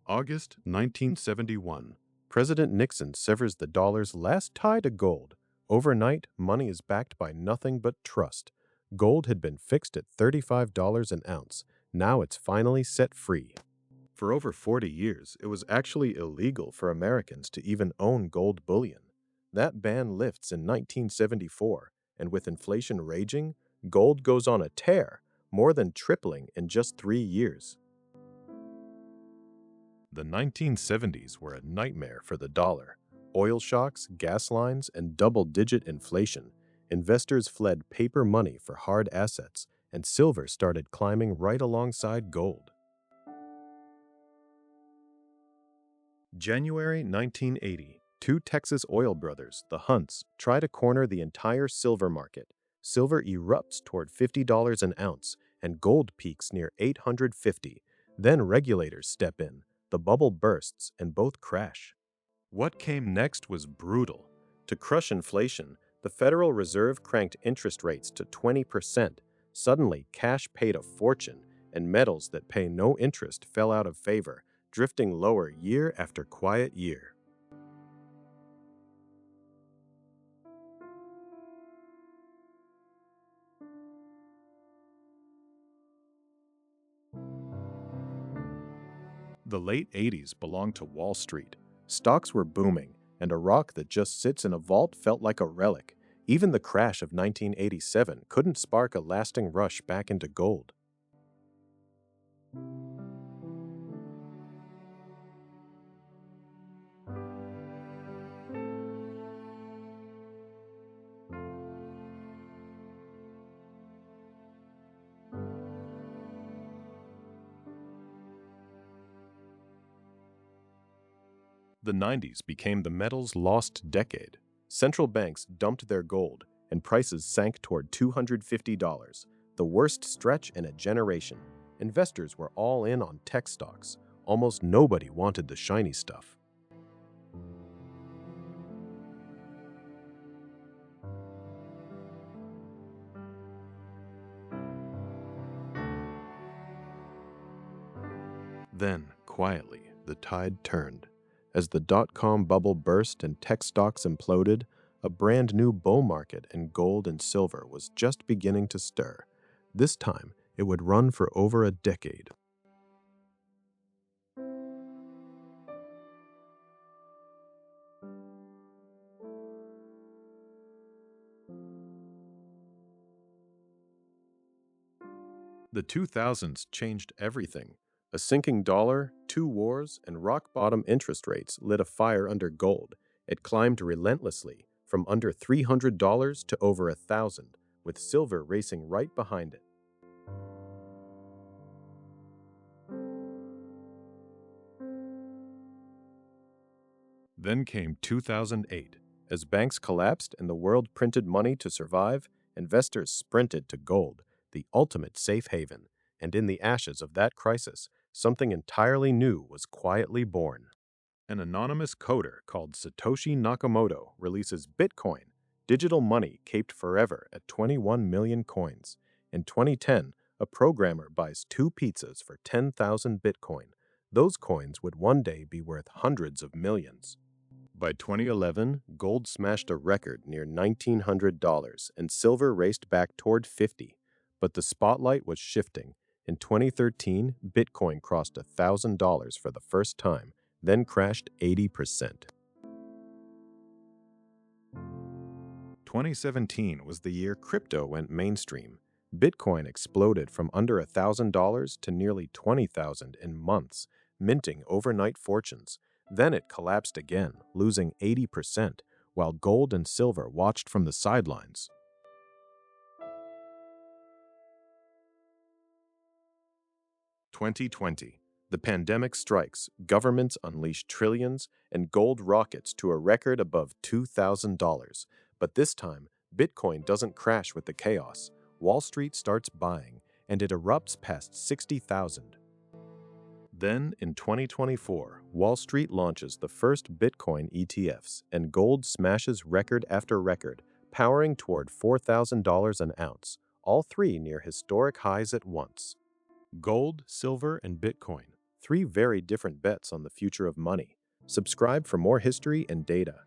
August 1971. President Nixon severs the dollar's last tie to gold. Overnight, money is backed by nothing but trust. Gold had been fixed at $35 an ounce. Now it's finally set free. For over 40 years, it was actually illegal for Americans to even own gold bullion. That ban lifts in 1974, and with inflation raging, gold goes on a tear, more than tripling in just 3 years. The 1970s were a nightmare for the dollar. Oil shocks, gas lines, and double-digit inflation. Investors fled paper money for hard assets, and silver started climbing right alongside gold. January 1980. Two Texas oil brothers, the Hunts, try to corner the entire silver market. Silver erupts toward $50 an ounce, and gold peaks near $850. Then regulators step in. The bubble bursts, and both crash. What came next was brutal. To crush inflation, the Federal Reserve cranked interest rates to 20%. Suddenly, cash paid a fortune, and metals that pay no interest fell out of favor, drifting lower year after quiet year. The late 80s belonged to Wall Street. Stocks were booming, and a rock that just sits in a vault felt like a relic. Even the crash of 1987 couldn't spark a lasting rush back into gold. The 90s became the metal's lost decade. Central banks dumped their gold, and prices sank toward $250, the worst stretch in a generation. Investors were all in on tech stocks. Almost nobody wanted the shiny stuff. Then, quietly, the tide turned. As the dot-com bubble burst and tech stocks imploded, a brand new bull market in gold and silver was just beginning to stir. This time, it would run for over a decade. The 2000s changed everything. A sinking dollar, two wars, and rock-bottom interest rates lit a fire under gold. It climbed relentlessly, from under $300 to over $1,000, with silver racing right behind it. Then came 2008. As banks collapsed and the world printed money to survive, investors sprinted to gold, the ultimate safe haven. And in the ashes of that crisis, something entirely new was quietly born. An anonymous coder called Satoshi Nakamoto releases Bitcoin, digital money caped forever at 21 million coins. In 2010, a programmer buys two pizzas for 10,000 Bitcoin. Those coins would one day be worth hundreds of millions. By 2011, gold smashed a record near $1,900 and silver raced back toward 50. But the spotlight was shifting. In 2013, Bitcoin crossed $1,000 for the first time, then crashed 80%. 2017 was the year crypto went mainstream. Bitcoin exploded from under $1,000 to nearly $20,000 in months, minting overnight fortunes. Then it collapsed again, losing 80%, while gold and silver watched from the sidelines. 2020. The pandemic strikes, governments unleash trillions, and gold rockets to a record above $2,000. But this time, Bitcoin doesn't crash with the chaos. Wall Street starts buying, and it erupts past 60,000. Then, in 2024, Wall Street launches the first Bitcoin ETFs, and gold smashes record after record, powering toward $4,000 an ounce, all three near historic highs at once. Gold, silver, and Bitcoin, Three very different bets on the future of money. Subscribe for more history and data.